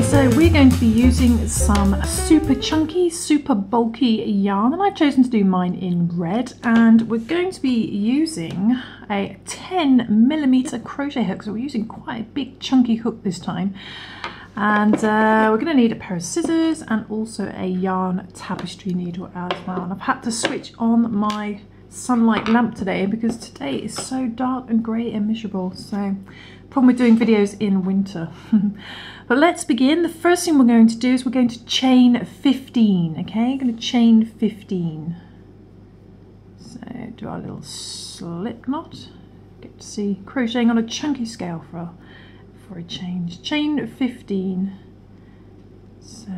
So we're going to be using some super chunky, super bulky yarn, and I've chosen to do mine in red, and we're going to be using a 10mm crochet hook. So we're using quite a big chunky hook this time, and we're going to need a pair of scissors and also a yarn tapestry needle as well. And I've had to switch on my sunlight lamp today because today is so dark and grey and miserable. So problem with doing videos in winter. But let's begin. The first thing we're going to do is we're going to chain 15, okay? I'm going to chain 15. So do our little slip knot. Get to see crocheting on a chunky scale for a change. Chain 15. So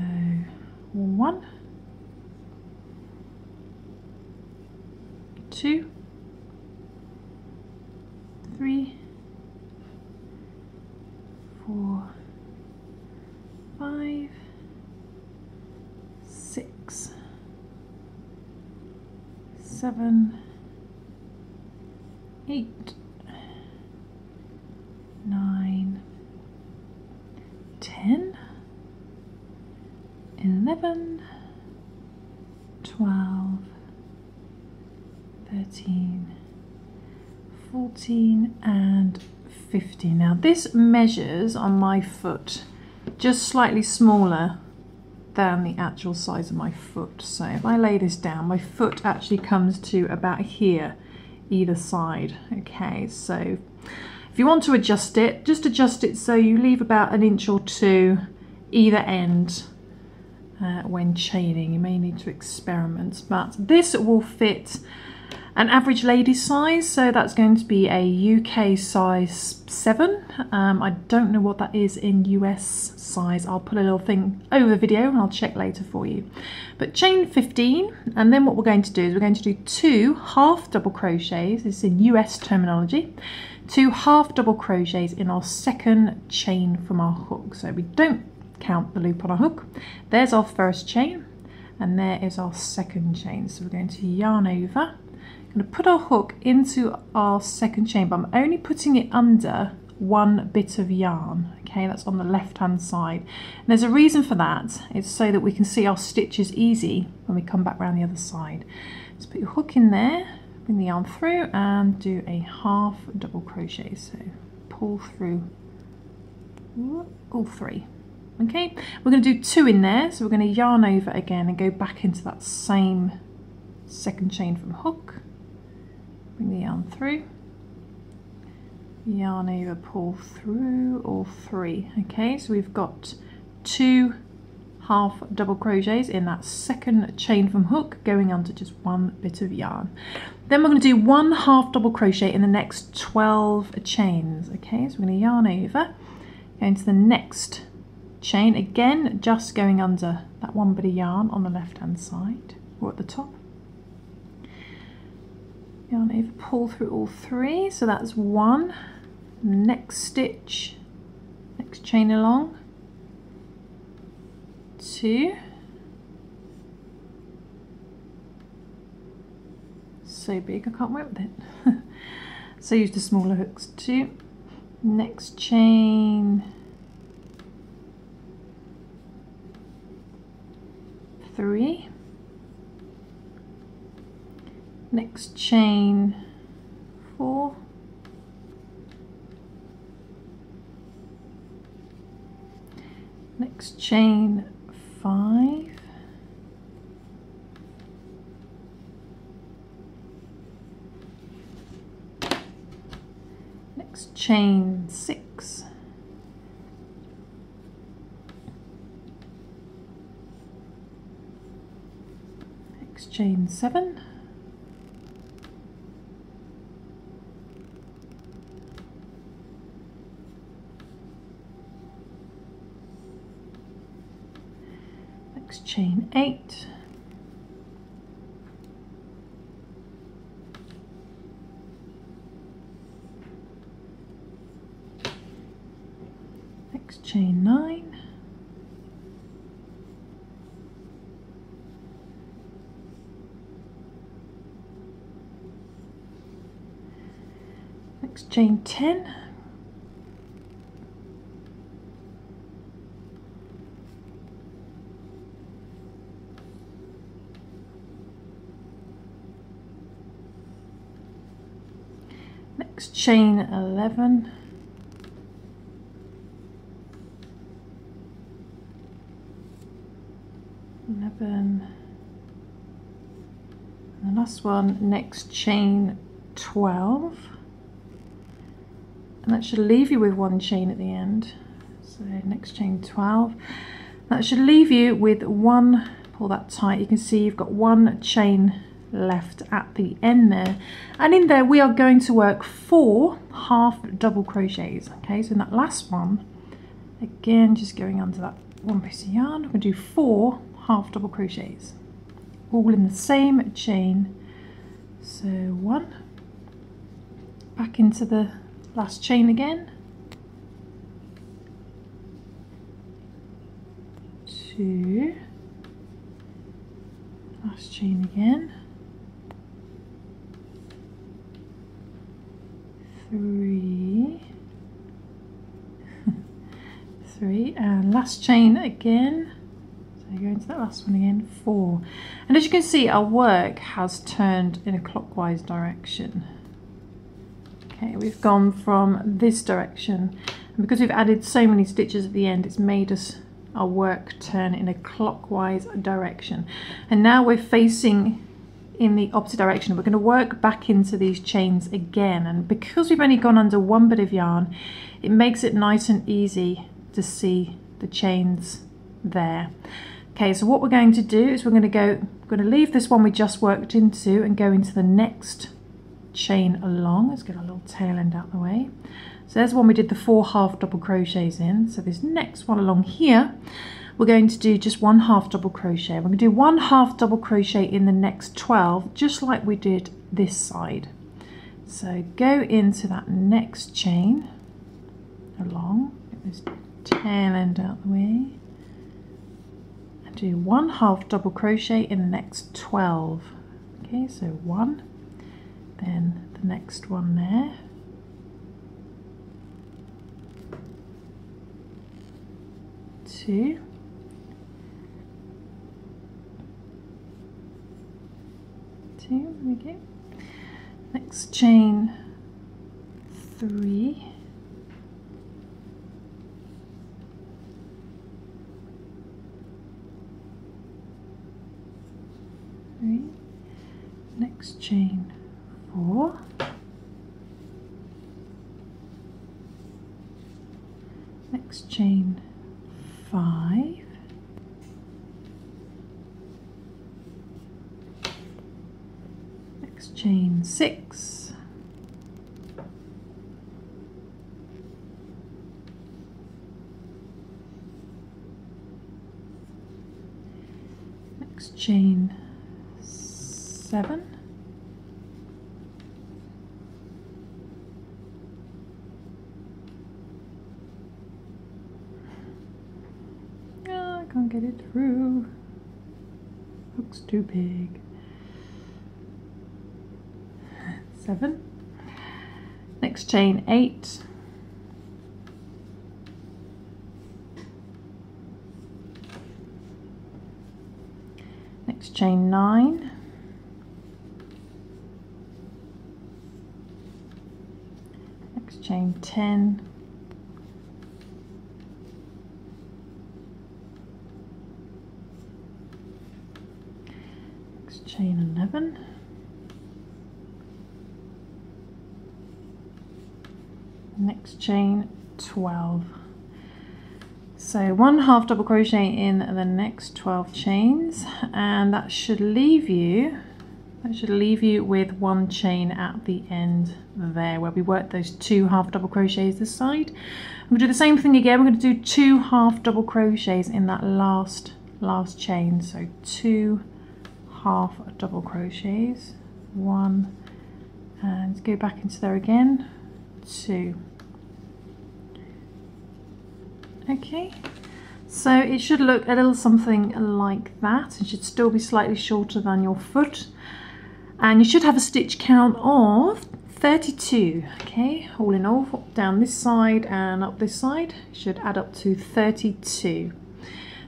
1, 2, 3, 4, 5, 6, 7, 8, 9, 10, 11, 12, 13, 14 and 15. Now this measures on my foot just slightly smaller than the actual size of my foot. So if I lay this down, my foot actually comes to about here either side. Okay, so if you want to adjust it, just adjust it so you leave about 1 inch or 2 either end when chaining. You may need to experiment, but this will fit an average lady size, so that's going to be a UK size 7. I don't know what that is in US size. I'll put a little thing over the video and I'll check later for you. But chain 15, and then what we're going to do is we're going to do 2 half double crochets. This is in US terminology. 2 half double crochets in our second chain from our hook. So we don't count the loop on our hook. There's our first chain, and there is our second chain. So we're going to yarn over. I'm going to put our hook into our second chain, but I'm only putting it under 1 bit of yarn. Okay, that's on the left hand side. And there's a reason for that. It's so that we can see our stitches easy when we come back around the other side. Just put your hook in there, bring the yarn through and do a half double crochet. So pull through all 3. Okay, we're going to do 2 in there, so we're going to yarn over again and go back into that same second chain from hook. Bring the yarn through, yarn over, pull through all 3. Okay, so we've got 2 half double crochets in that second chain from hook going under just 1 bit of yarn. Then we're going to do 1 half double crochet in the next 12 chains. Okay, so we're going to yarn over, go into the next chain again, just going under that 1 bit of yarn on the left hand side or at the top. Yarn over, pull through all 3, so that's 1. Next stitch, next chain along, 2. So big I can't work with it. So use the smaller hooks. 2. Next chain, 3. Next chain, 4. Next chain, 5. Next chain, 6. Next chain, 7. Next chain, 8. Next chain, 9. next chain 10, next chain 11, and the last one, next chain 12, and that should leave you with one chain at the end. So next chain 12, that should leave you with one, pull that tight, you can see you've got one chain left at the end there, and in there we are going to work 4 half double crochets. Okay, so in that last one, again just going under that one piece of yarn, we're going to do 4 half double crochets, all in the same chain. So 1, back into the last chain again, 2, last chain again, 3, 3, and last chain again. So go into that last one again, 4. And as you can see, our work has turned in a clockwise direction. Okay, we've gone from this direction, and because we've added so many stitches at the end, it's made our work turn in a clockwise direction. And now we're facing in the opposite direction. We're going to work back into these chains again, and because we've only gone under one bit of yarn, it makes it nice and easy to see the chains there. Okay, so what we're going to do is we're going to leave this one we just worked into and go into the next chain along. Let's get our little tail end out of the way. So there's one we did the 4 half double crochets in. So this next one along here, we're going to do just 1 half double crochet. We're going to do 1 half double crochet in the next 12, just like we did this side. So go into that next chain along, get this tail end out of the way, and do 1 half double crochet in the next 12. Okay, so 1, then the next one there, 2, 2, there we go, next chain 3, next chain 4, next chain 5, next chain 6, next chain 7, I can't get it through, looks too big, 7, next chain 8, next chain 9, next chain 10, next chain 11, next chain 12. So 1 half double crochet in the next 12 chains, and that should leave you with 1 chain at the end there where we worked those 2 half double crochets this side. We'll do the same thing again. We're going to do 2 half double crochets in that last chain. So 2 half double crochets, 1, and go back into there again, 2. Okay, so it should look a little something like that. It should still be slightly shorter than your foot, and you should have a stitch count of 32. Okay, all in all, down this side and up this side should add up to 32.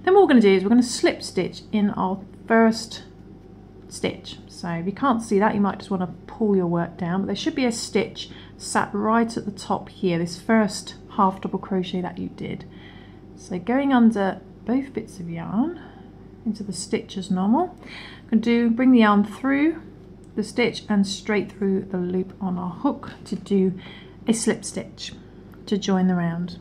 Then what we're going to do is we're going to slip stitch in our first stitch. So if you can't see that, you might just want to pull your work down, but there should be a stitch sat right at the top here, this first half double crochet that you did. So going under both bits of yarn into the stitch as normal, I'm going to bring the yarn through the stitch and straight through the loop on our hook to do a slip stitch to join the round.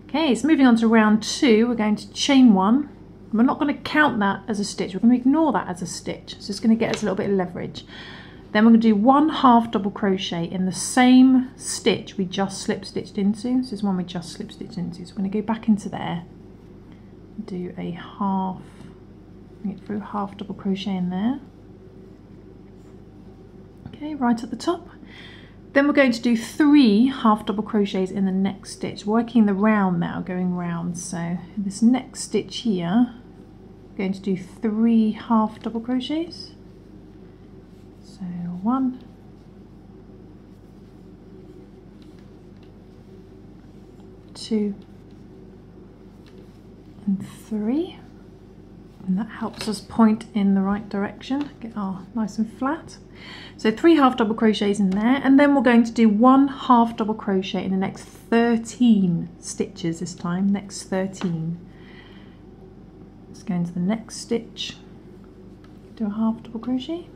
Okay, so moving on to round 2, we're going to chain 1. We're not going to count that as a stitch, we're going to ignore that as a stitch. It's just going to get us a little bit of leverage. Then we're going to do 1 half double crochet in the same stitch we just slip stitched into. This is one we just slip stitched into. So we're going to go back into there, do a half, bring it through, half double crochet in there. Okay, right at the top. Then we're going to do 3 half double crochets in the next stitch, working the round now, going round. So in this next stitch here, I'm going to do 3 half double crochets. So 1, 2, and 3. And that helps us point in the right direction, get our nice and flat. So 3 half double crochets in there, and then we're going to do 1 half double crochet in the next 13 stitches this time, next 13. Let's go into the next stitch, do a half double crochet,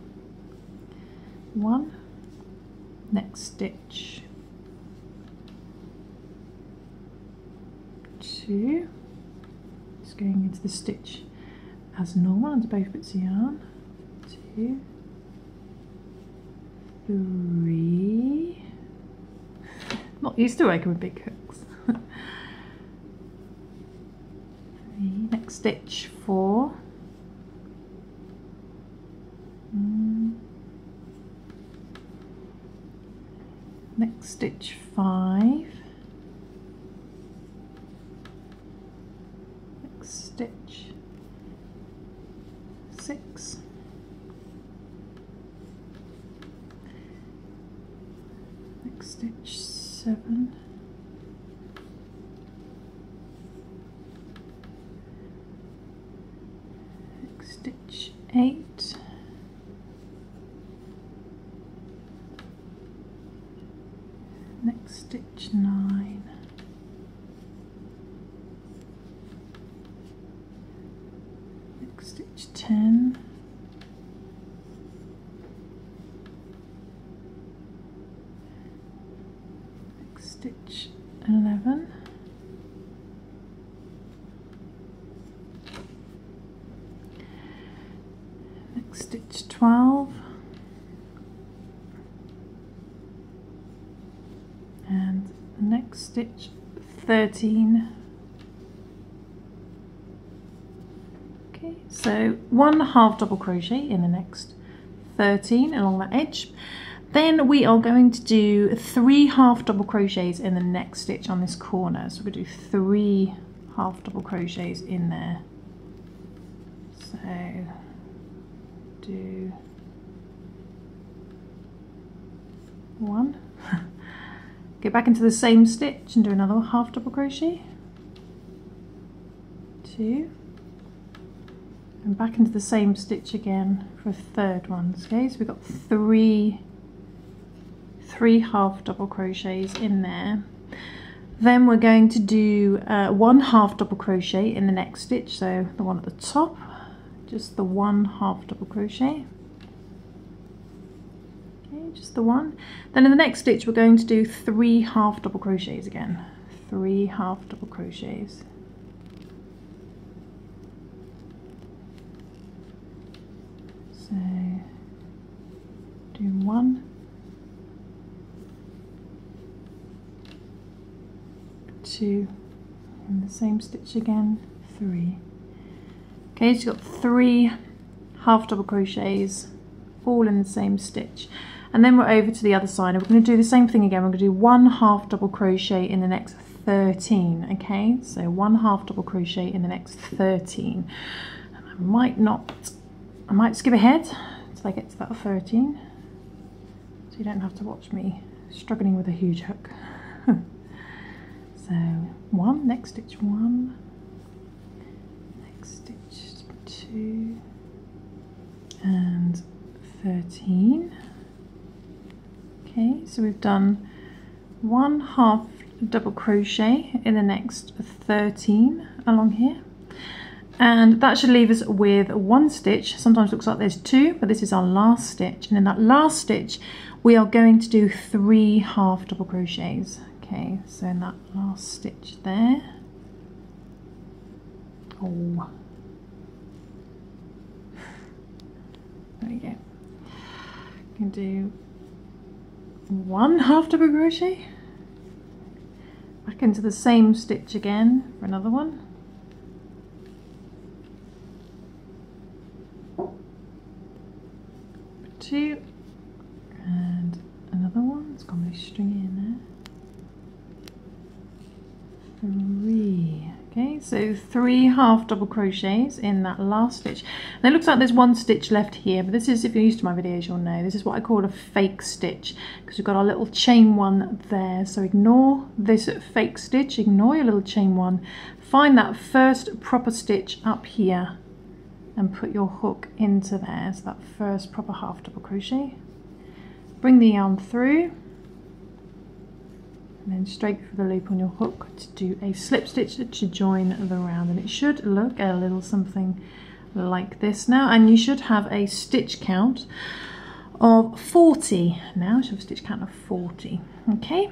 1, next stitch, 2, just going into the stitch as normal under both bits of yarn, 2, 3, not used to working with big hooks, 3, next stitch, 4, next stitch, 5, next stitch, 6, next stitch, 7, next stitch, 8, next stitch, 9, next stitch, 10, next stitch, 11, next stitch, 12, and next stitch, 13. Okay, so 1 half double crochet in the next 13 along that edge. Then we are going to do 3 half double crochets in the next stitch on this corner. So we're going to do 3 half double crochets in there. So do 1. Go back into the same stitch and do another half double crochet, 2, and back into the same stitch again for a third one. Okay, so we've got 3 half double crochets in there. Then we're going to do 1 half double crochet in the next stitch, so the one at the top, just the 1 half double crochet. Just the 1. Then in the next stitch we're going to do 3 half double crochets again, 3 half double crochets. So do 1, 2, in the same stitch again, 3. Okay, so you've got 3 half double crochets all in the same stitch. And then we're over to the other side and we're going to do the same thing again. We're going to do 1 half double crochet in the next 13. Okay, so 1 half double crochet in the next 13. And I might skip ahead until I get to that 13. Do you don't have to watch me struggling with a huge hook. So 1, next stitch 1, next stitch 2, and 13. Okay, so we've done 1/2 double crochet in the next 13 along here, and that should leave us with 1 stitch. Sometimes it looks like there's 2, but this is our last stitch, and in that last stitch we are going to do 3 half double crochets. Okay, so in that last stitch there, oh, there we go. You can do 1 half double crochet, back into the same stitch again for another one, two, and another one. It's got really stringy in there. 3. Okay, so 3 half double crochets in that last stitch. And it looks like there's 1 stitch left here, but this is, if you're used to my videos, you'll know this is what I call a fake stitch, because we've got our little chain 1 there. So ignore this fake stitch, ignore your little chain 1, find that first proper stitch up here and put your hook into there. So that first proper half double crochet, bring the yarn through, and then straight through the loop on your hook to do a slip stitch to join the round, and it should look a little something like this now, and you should have a stitch count of 40 now. You should have a stitch count of 40. Okay,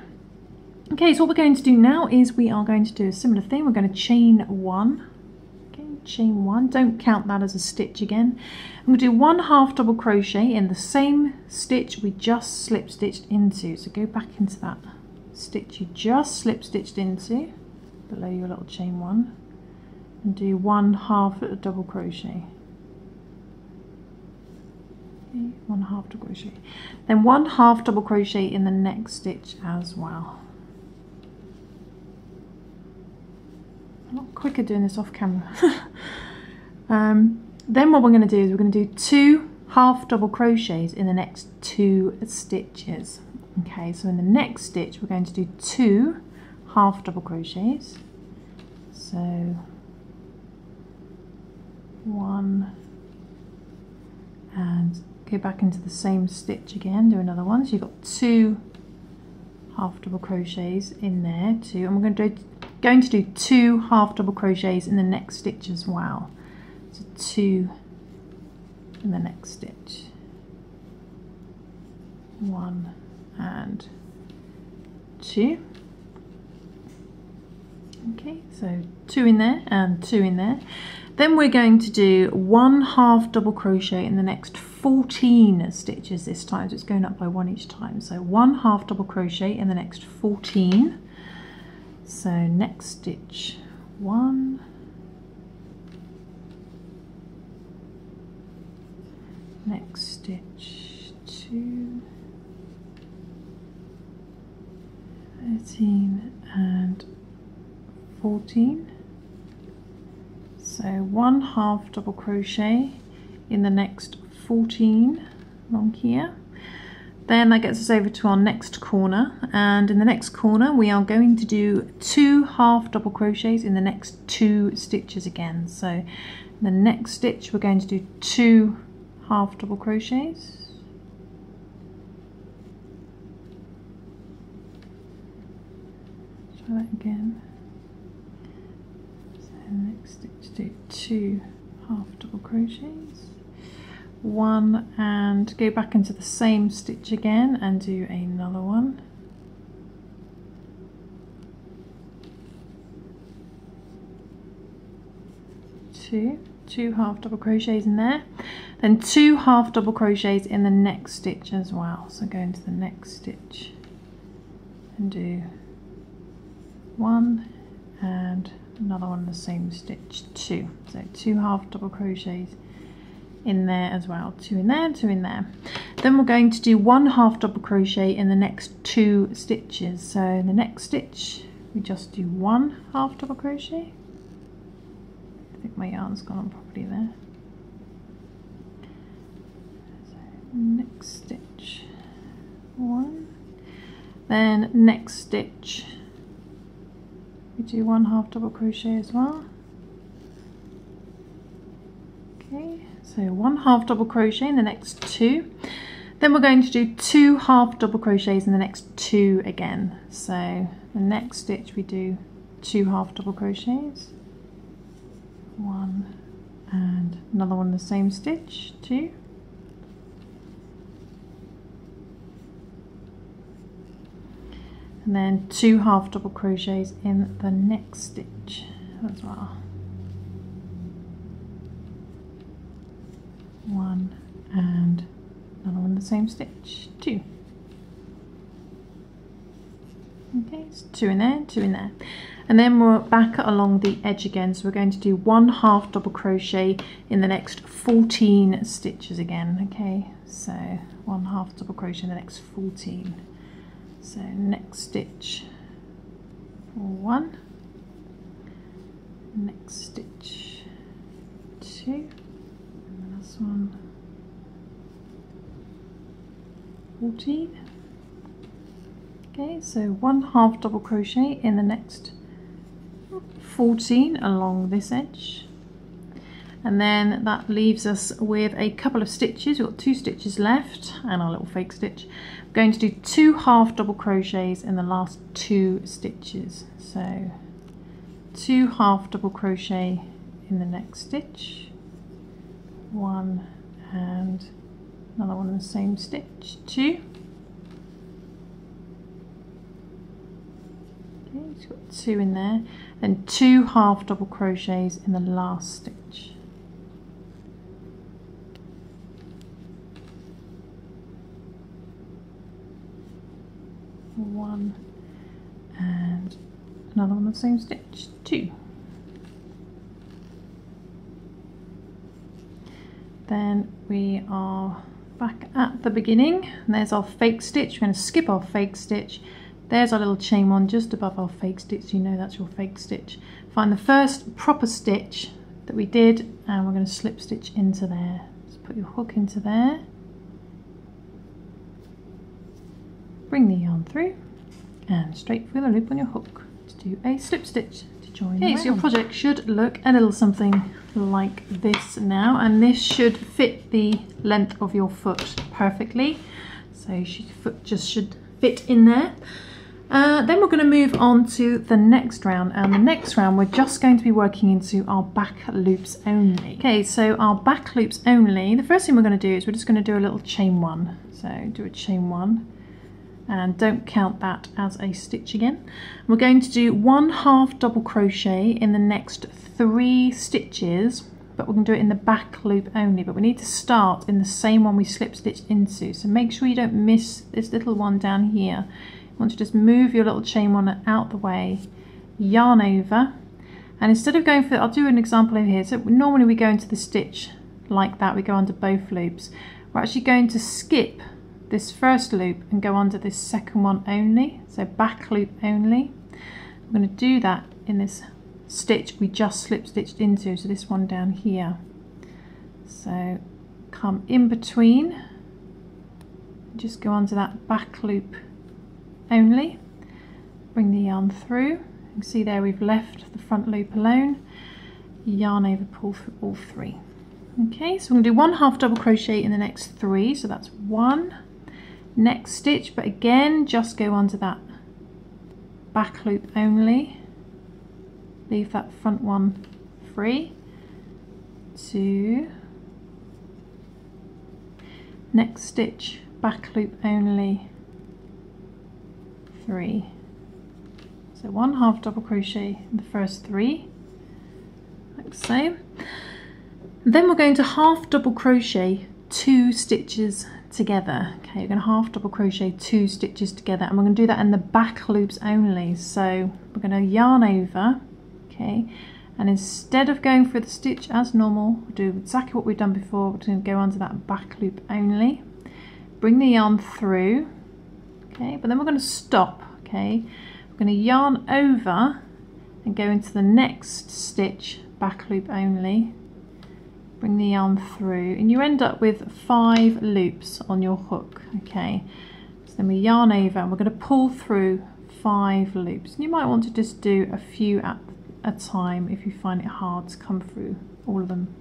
so what we're going to do now is we are going to do a similar thing. We're going to chain 1. Okay, chain 1, don't count that as a stitch again. I'm going to do 1 half double crochet in the same stitch we just slip stitched into. So go back into that stitch you just slip stitched into below your little chain 1 and do 1 half double crochet. Okay, 1 half double crochet, then 1 half double crochet in the next stitch as well. A lot quicker doing this off camera. Then what we're going to do is we're going to do 2 half double crochets in the next 2 stitches. Okay, so in the next stitch we're going to do 2 half double crochets. So 1, and go back into the same stitch again, do another one. So you've got 2 half double crochets in there, 2, and we're going to do 2 half double crochets in the next stitch as well. So 2 in the next stitch, 1 and 2. Okay, so 2 in there and 2 in there. Then we're going to do 1 half double crochet in the next 14 stitches this time, so it's going up by 1 each time. So 1 half double crochet in the next 14. So next stitch 1, next stitch 2, 13 and 14. So 1 half double crochet in the next 14 along here. Then that gets us over to our next corner, and in the next corner we are going to do 2 half double crochets in the next 2 stitches again. So in the next stitch we're going to do 2 half double crochets. Try that again. So next stitch, do 2 half double crochets, 1, and go back into the same stitch again and do another one. Two half double crochets in there, then 2 half double crochets in the next stitch as well. So go into the next stitch and do 1 and another one in the same stitch, 2. So 2 half double crochets in there as well, 2 in there, 2 in there. Then we're going to do 1 half double crochet in the next 2 stitches. So in the next stitch we just do 1 half double crochet. I think my yarn's gone on properly there. So next stitch 1. Then next stitch we do 1 half double crochet as well. Okay, so 1 half double crochet in the next 2. Then we're going to do 2 half double crochets in the next 2 again. So the next stitch we do 2 half double crochets, 1 and another one in the same stitch, 2. And then 2 half double crochets in the next stitch as well. 1 and another one in the same stitch, 2. Okay, so 2 in there, 2 in there. And then we're back along the edge again, so we're going to do 1 half double crochet in the next 14 stitches again. Okay, so 1 half double crochet in the next 14. So next stitch 1, next stitch 2, and the last one 14. Okay, so 1 half double crochet in the next 14 along this edge, and then that leaves us with a couple of stitches. We've got 2 stitches left and our little fake stitch. We're going to do 2 half double crochets in the last 2 stitches. So 2 half double crochet in the next stitch, 1 and another one in the same stitch, 2. Okay, you've got 2 in there, then 2 half double crochets in the last stitch. One and another one in the same stitch, 2. Then we are back at the beginning, and there's our fake stitch. We're going to skip our fake stitch. There's our little chain one just above our fake stitch. You know that's your fake stitch. Find the first proper stitch that we did, and we're going to slip stitch into there. Just put your hook into there. Bring the yarn through and straight through the loop on your hook to do a slip stitch to join. Okay, so your project should look a little something like this now, and this should fit the length of your foot perfectly. So your foot just should fit in there. Then we're going to move on to the next round, and the next round we're just going to be working into our back loops only. Okay, so our back loops only, the first thing we're going to do is we're just going to do a little chain 1. So do a chain 1 and don't count that as a stitch again. We're going to do 1 half double crochet in the next 3 stitches, but we're going to do it in the back loop only, but we need to start in the same one we slip stitched into. So make sure you don't miss this little one down here. You want to just move your little chain 1 out the way, yarn over, and instead of going for, I'll do an example over here. So normally we go into the stitch like that, we go under both loops. We're actually going to skip this first loop and go under this second one only, so back loop only. I'm going to do that in this stitch we just slip stitched into, so this one down here. So come in between, just go under that back loop only, bring the yarn through. You can see there we've left the front loop alone, yarn over, pull through all 3. Okay, so we're going to do 1 half double crochet in the next 3, so that's 1. Next stitch, but again just go under that back loop only, leave that front one free, 2, next stitch back loop only, 3. So 1 half double crochet in the first 3 like so. Then we're going to half double crochet 2 stitches together. Okay, you're going to half double crochet 2 stitches together, and we're going to do that in the back loops only. So we're going to yarn over, okay, and instead of going through the stitch as normal, we'll do exactly what we've done before. We're going to go onto that back loop only, bring the yarn through, okay, but then we're going to stop. Okay, we're going to yarn over and go into the next stitch back loop only, bring the yarn through, and you end up with 5 loops on your hook. Okay, so then we yarn over and we're going to pull through 5 loops. And you might want to just do a few at a time if you find it hard to come through all of them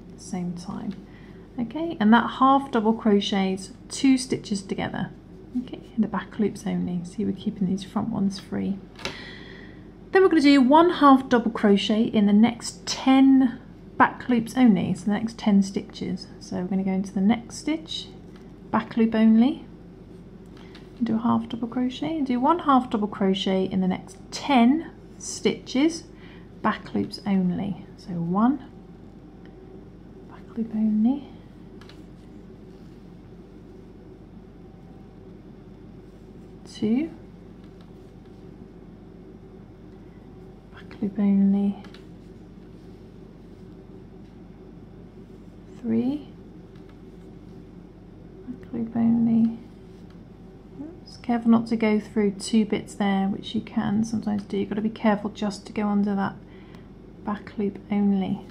at the same time. Okay, and that half double crochets 2 stitches together. Okay, in the back loops only. See, we're keeping these front ones free. Then we're going to do 1 half double crochet in the next 10 back loops only, so the next 10 stitches. So we're going to go into the next stitch, back loop only, and do a half double crochet, and do 1 half double crochet in the next 10 stitches, back loops only. So 1, back loop only, 2, back loop only, 3, back loop only. Oops, careful not to go through 2 bits there, which you can sometimes do. You've got to be careful just to go under that back loop only.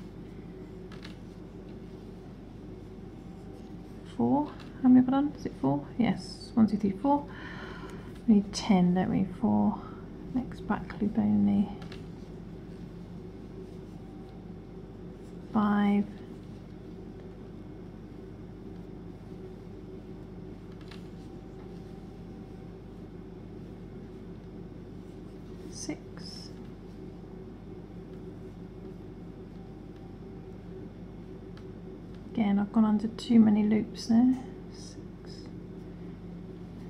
4, how many have I done? Is it 4? Yes, 1, 2, 3, 4. We need 10, don't we? 4, next back loop only, 5, 6, again I've gone under too many loops there, 6,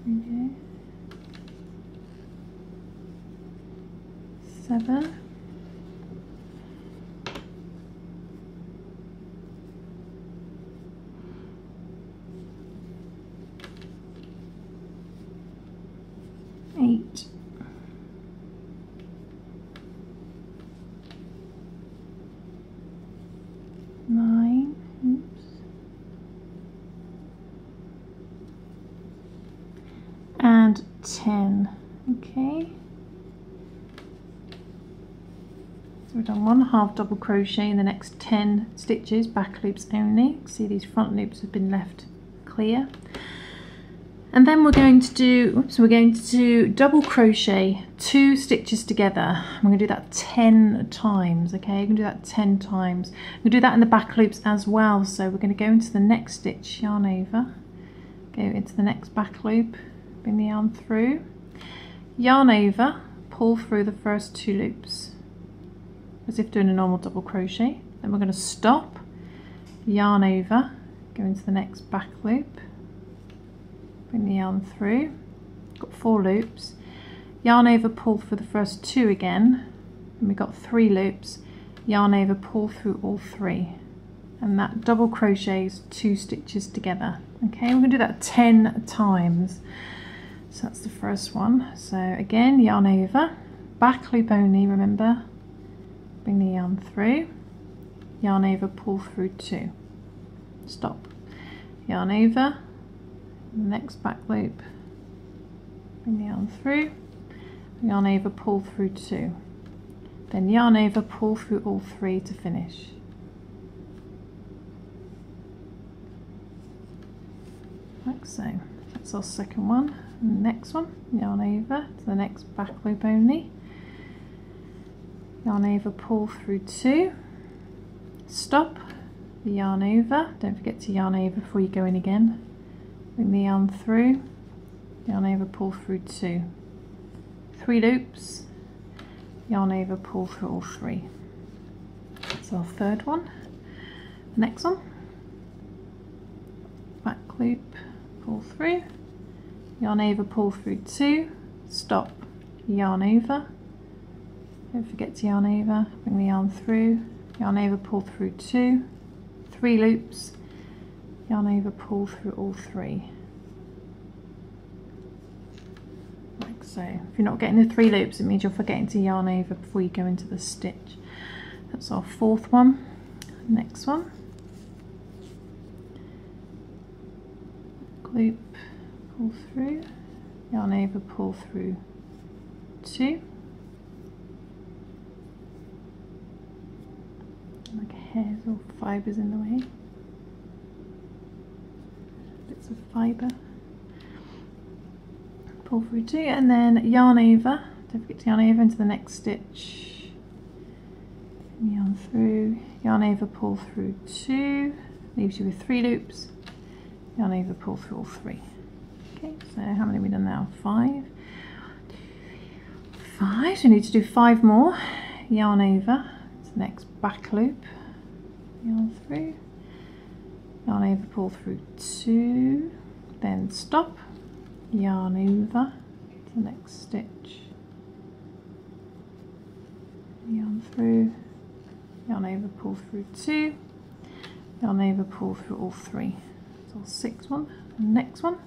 there we go, 7, 8, 9, oops, and 10. Okay, so we've done 1 half double crochet in the next 10 stitches, back loops only. See, these front loops have been left clear. And then we're going to do, double crochet 2 stitches together. I'm going to do that 10 times, okay? I'm going to do that 10 times. I'm going to do that in the back loops as well. So we're going to go into the next stitch, yarn over, go into the next back loop, bring the yarn through, yarn over, pull through the first 2 loops, as if doing a normal double crochet. Then we're going to stop, yarn over, go into the next back loop, bring the yarn through, got 4 loops, yarn over, pull through the first 2 again, and we've got 3 loops, yarn over, pull through all 3, and that double crochets 2 stitches together. Okay, we're going to do that 10 times. So that's the first one. So again, yarn over, back loop only, remember, bring the yarn through, yarn over, pull through 2, stop, yarn over, next back loop, bring the yarn through, yarn over, pull through 2, then yarn over, pull through all 3 to finish. Like so. That's our second one. And the next one, yarn over to the next back loop only, yarn over, pull through 2, stop, the yarn over, don't forget to yarn over before you go in again, bring the yarn through, yarn over, pull through 2, 3 loops, yarn over, pull through all 3. That's our third one. The next one, back loop, pull through, yarn over, pull through 2, stop, yarn over, don't forget to yarn over, bring the yarn through, yarn over, pull through 2, 3 loops, yarn over, pull through all 3. Like so. If you're not getting the 3 loops, it means you're forgetting to yarn over before you go into the stitch. That's our fourth one. Next one, loop, pull through, yarn over, pull through 2, like hairs or fibres in the way, bits of fibre, pull through 2, and then yarn over. Don't forget to yarn over into the next stitch. Yarn through, yarn over, pull through 2, leaves you with 3 loops. Yarn over, pull through all 3. Okay, so how many have we done now? 5. 5. So we need to do 5 more. Yarn over to the next back loop. Yarn through. Yarn over, pull through 2. Then stop. Yarn over to the next stitch. Yarn through. Yarn over, pull through 2. Yarn over, pull through all 3. So 6 one. And next one.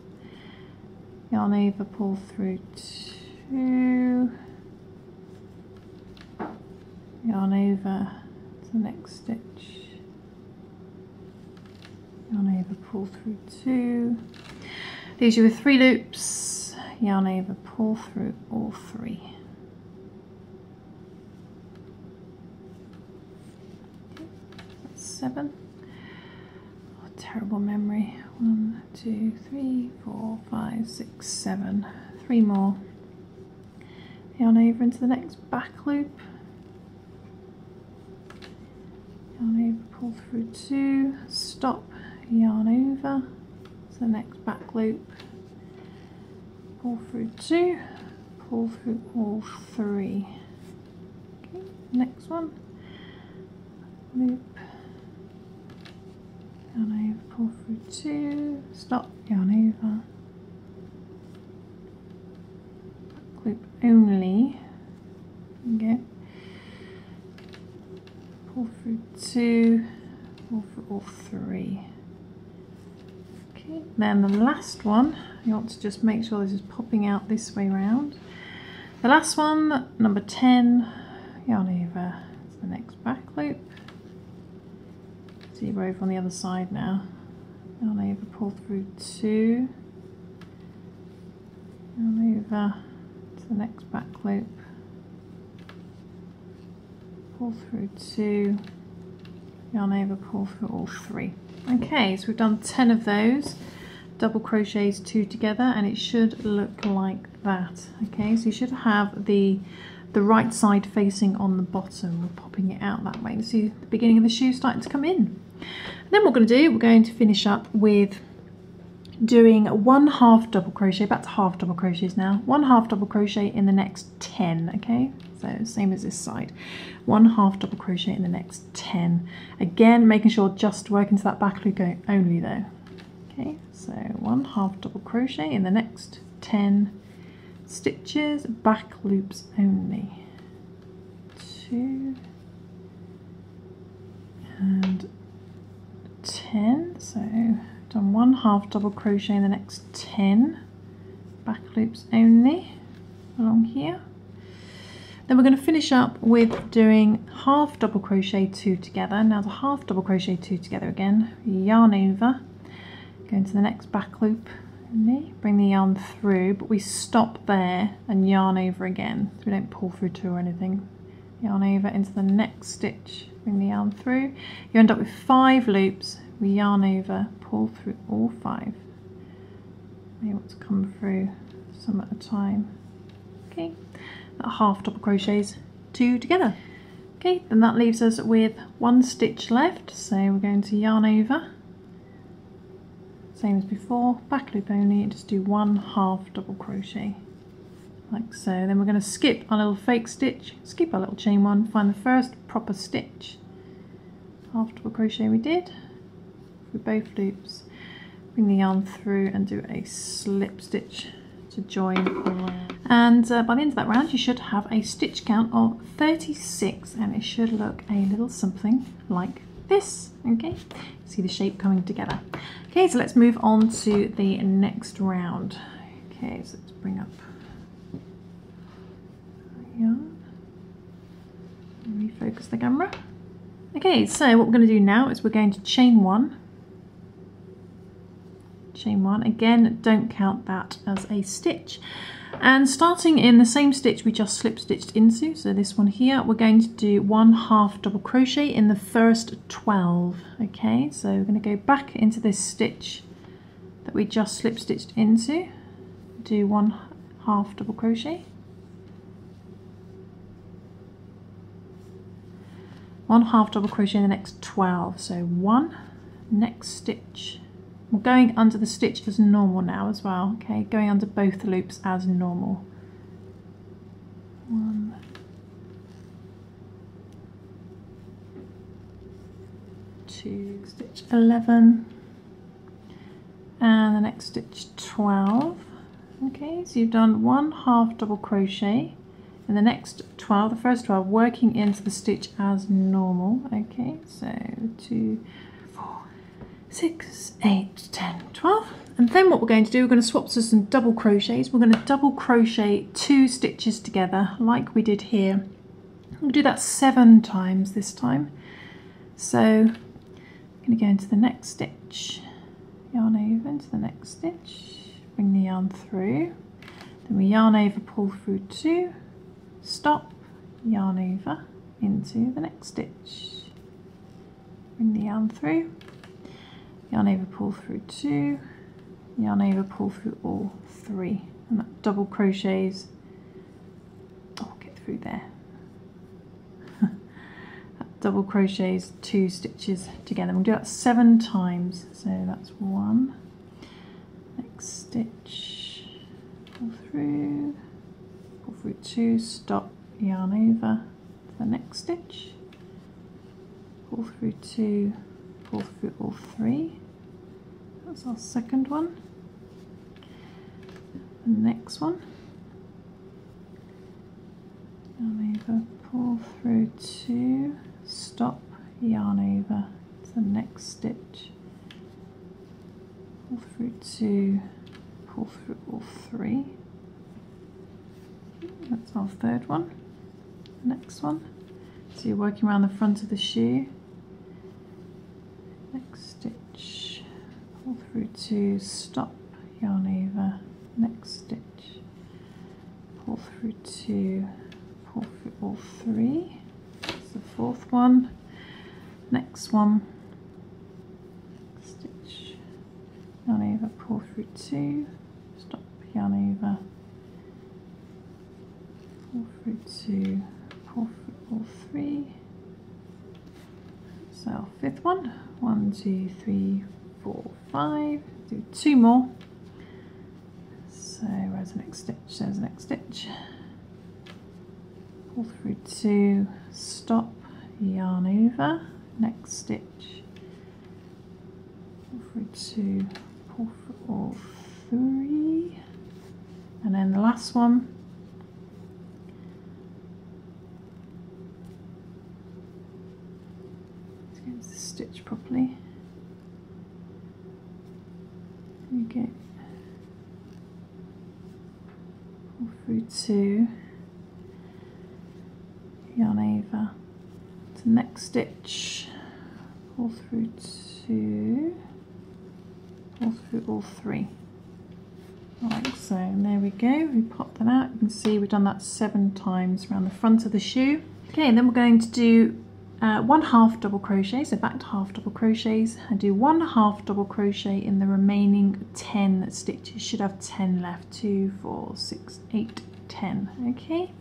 Yarn over, pull through 2. Yarn over to the next stitch. Yarn over, pull through 2. Leaves you with 3 loops. Yarn over, pull through all 3. Okay, that's 7. Oh, terrible memory. 1, 2, 3, 4, 5, 6, 7. 3 more. Yarn over into the next back loop. Yarn over, pull through 2, stop, yarn over to the next back loop, pull through 2, pull through all 3. Okay, next one, loop, yarn over, pull through 2, stop, yarn over, back loop only, okay. Pull through 2, pull through all 3. Okay, then the last one, you want to just make sure this is popping out this way round. The last one, number 10, yarn over to the next back loop. So you're over on the other side now. Yarn over, pull through 2. Yarn over to the next back loop. Pull through 2, yarn over, pull through all 3. Okay, so we've done 10 of those double crochets 2 together, and it should look like that. Okay, so you should have the right side facing on the bottom. We're popping it out that way. You see the beginning of the shoe starting to come in. And then what we're going to do, we're going to finish up with doing 1 half double crochet, back to half double crochets now, 1 half double crochet in the next 10. Okay, so same as this side, 1 half double crochet in the next 10. Again, making sure just work into that back loop only though. Okay, so 1 half double crochet in the next 10 stitches, back loops only. 2 and 10. So done 1 half double crochet in the next 10 back loops only along here. Then we're going to finish up with doing half double crochet 2 together. Now the half double crochet 2 together again, yarn over, go into the next back loop, bring the yarn through, but we stop there and yarn over again, so we don't pull through 2 or anything. Yarn over into the next stitch, bring the yarn through, you end up with 5 loops. We yarn over, pull through all 5. You want to come through some at a time. Okay, that half double crochets 2 together. Okay, then that leaves us with 1 stitch left, so we're going to yarn over, same as before, back loop only, and just do 1 half double crochet like so. Then we're going to skip our little fake stitch, skip our little chain one, find the first proper stitch, half double crochet we did with both loops, bring the yarn through and do a slip stitch to join, and by the end of that round you should have a stitch count of 36, and it should look a little something like this. Okay, see the shape coming together. Okay, so let's move on to the next round. Okay, so let's bring up yarn, refocus the camera. Okay, so what we're going to do now is we're going to chain 1, again don't count that as a stitch, and starting in the same stitch we just slip stitched into, so this one here, we're going to do 1 half double crochet in the first 12. Okay, so we're going to go back into this stitch that we just slip stitched into, do 1 half double crochet, 1 half double crochet in the next 12, so 1, next stitch. We're going under the stitch as normal now as well, okay, going under both the loops as normal. 1, 2, stitch 11, and the next stitch 12. Okay, so you've done 1 half double crochet in the next 12, the first 12, working into the stitch as normal. Okay, so 2, 4, 6, 8, 10, 12. And then what we're going to do, we're going to swap to some double crochets. We're going to double crochet 2 stitches together like we did here. We'll do that 7 times this time. So I'm going to go into the next stitch, yarn over into the next stitch, bring the yarn through, then we yarn over, pull through 2, stop, yarn over into the next stitch, bring the yarn through, yarn over, pull through 2, yarn over, pull through all 3, and that double crochets, oh, get through there, that double crochets 2 stitches together. We'll do that 7 times, so that's 1, next stitch, pull through 2, stop, yarn over to the next stitch, pull through 2, pull through all 3, that's our second one, the next one, yarn over, pull through 2, stop, yarn over to the next stitch, pull through 2, pull through all 3, that's our third one, next one, so you're working around the front of the shoe, next stitch, pull through 2, stop, yarn over, next stitch, pull through 2, pull through all 3, that's the fourth one, next one, stitch, yarn over, pull through 2, stop, yarn over, pull through 2, pull through all 3, so our fifth one, 1, 2, 3, 4, 5, do 2 more, so where's the next stitch, there's the next stitch, pull through 2, stop, yarn over, next stitch, pull through 2, pull through all 3, and then the last one, let's get the stitch properly, there we go, pull through 2, yarn over to the next stitch, pull through 2, pull through all 3, like so, and there we go, we pop that out, you can see we've done that 7 times around the front of the shoe. Okay, and then we're going to do 1 half double crochet, so back to half double crochets, and do 1 half double crochet in the remaining 10 stitches. You should have 10 left, 2, 4, 6, 8, 10, okay?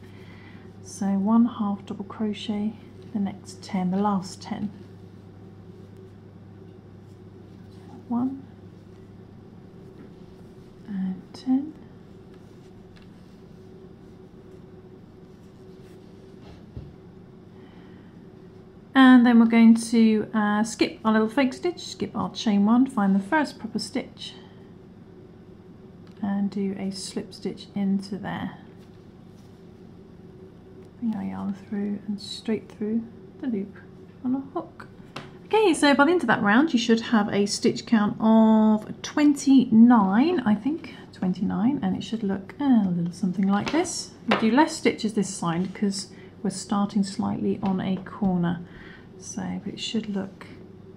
So 1 half double crochet, the next 10, the last 10. 1 and 10. And then we're going to skip our little fake stitch, skip our chain 1, find the first proper stitch and do a slip stitch into there. Bring our yarn through and straight through the loop on a hook. Okay, so by the end of that round you should have a stitch count of 29, I think, 29, and it should look a little something like this. We'll do less stitches this side because we're starting slightly on a corner, so but it should look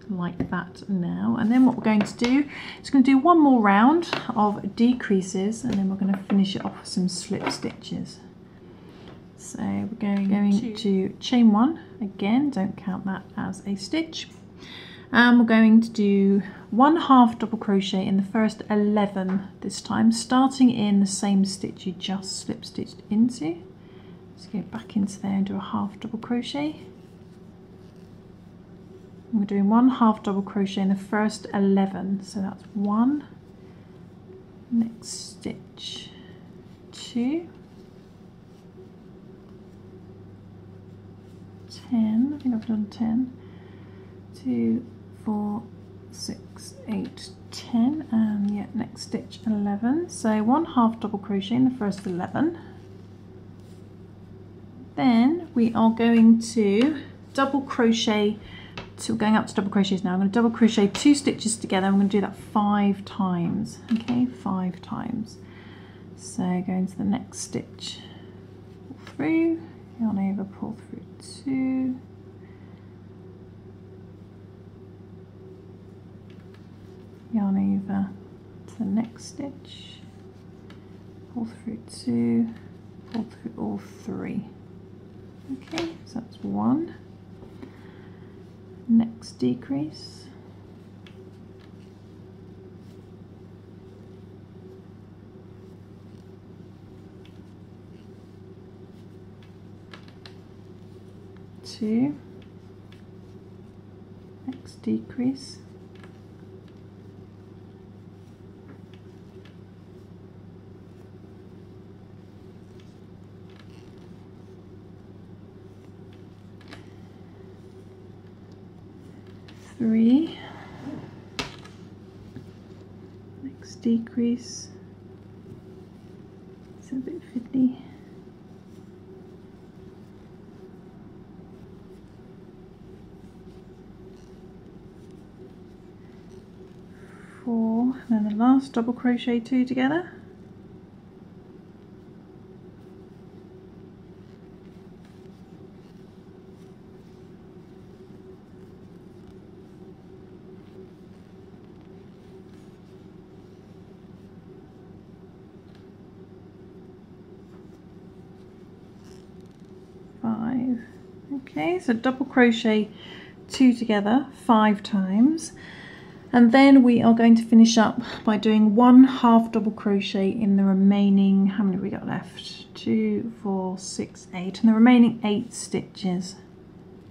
like that now. And then what we're going to do is going to do one more round of decreases, and then we're going to finish it off with some slip stitches. So we're going to chain 1 again, don't count that as a stitch, And we're going to do 1/2 double crochet in the first 11 this time, starting in the same stitch you just slip stitched into. Let's go back into there and do a 1/2 double crochet. And we're doing 1/2 double crochet in the first 11, so that's 1, next stitch 2, 10, I think I've done 10, 2, 4, 6, 8, 10, and yeah, next stitch 11. So 1/2 double crochet in the first 11. Then we are going to double crochet, so we're going up to double crochets now. I'm going to double crochet 2 stitches together. I'm going to do that 5 times, okay, 5 times. So go into the next stitch, pull through, yarn over, pull through 2, yarn over to the next stitch, pull through 2, pull through all 3. Okay, so that's 1. Next decrease, two, next decrease, 3, next decrease, it's a bit fiddly, 4, and then the last double crochet 2 together, 5. Okay, so double crochet 2 together 5 times, and then we are going to finish up by doing 1/2 double crochet in the remaining, how many have we got left? 2, 4, 6, 8, and the remaining 8 stitches.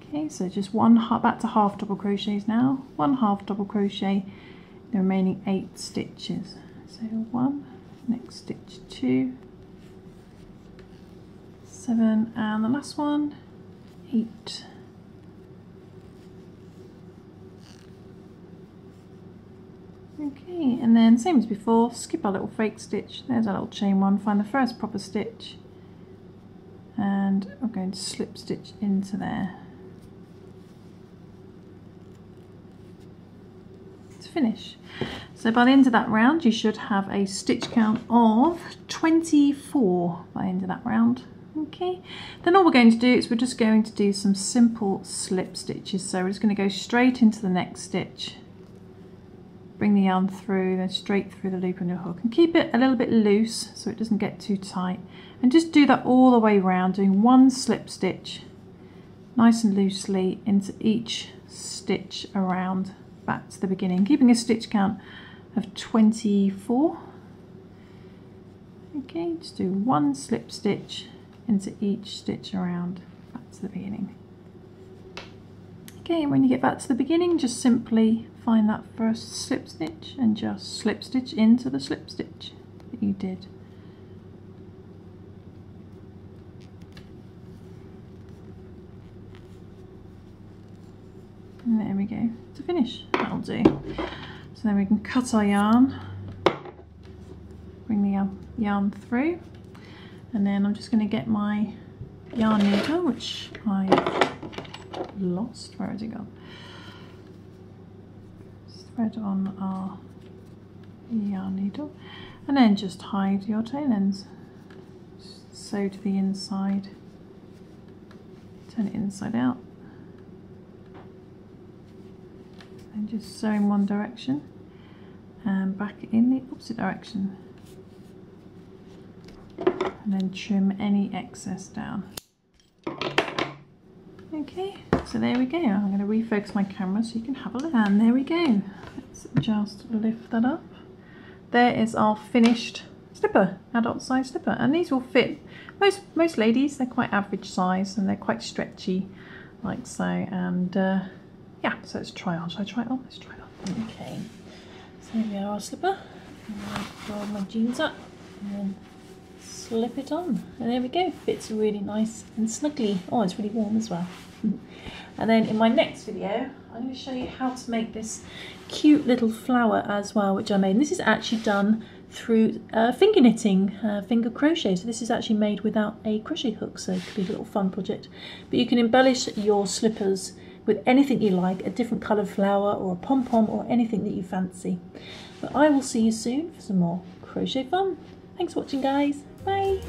Okay, so just back to 1/2 double crochets now, 1/2 double crochet, the remaining 8 stitches. So 1, next stitch 2, 7, and the last one 8. Okay, and then same as before, skip our little fake stitch. There's our little chain one, find the first proper stitch, and I'm going to slip stitch into there to finish. So by the end of that round you should have a stitch count of 24 by the end of that round. Okay, then all we're going to do is we're just going to do some simple slip stitches. So we're just going to go straight into the next stitch, bring the yarn through, then straight through the loop on your hook, and keep it a little bit loose so it doesn't get too tight, and just do that all the way around, doing 1 slip stitch nice and loosely into each stitch around back to the beginning, keeping a stitch count of 24. Okay, just do 1 slip stitch into each stitch around back to the beginning. Okay, and when you get back to the beginning, just simply find that first slip stitch and just slip stitch into the slip stitch that you did. And there we go, to finish. That'll do. So then we can cut our yarn, bring the yarn through, and then I'm just going to get my yarn needle, which I lost. Where has it gone? Thread on our yarn needle, and then just hide your tail ends. Sew to the inside, turn it inside out, and just sew in one direction and back in the opposite direction, and then trim any excess down. Okay, Okay, so there we go. I'm going to refocus my camera so you can have a look. And there we go. Let's just lift that up. There is our finished slipper, adult size slipper. And these will fit most ladies. They're quite average size and they're quite stretchy, like so. And yeah, so let's try on. Shall I try it on? Let's try it on. Okay, so here we are, our slipper. I'll roll my jeans up and then slip it on, and there we go. Fits really nice and snugly. Oh, it's really warm as well. And then in my next video I'm going to show you how to make this cute little flower as well, which I made. And this is actually done through finger knitting, finger crochet. So this is actually made without a crochet hook, so it could be a little fun project. But you can embellish your slippers with anything you like, a different coloured flower or a pom-pom or anything that you fancy. But I will see you soon for some more crochet fun. Thanks for watching, guys. Bye.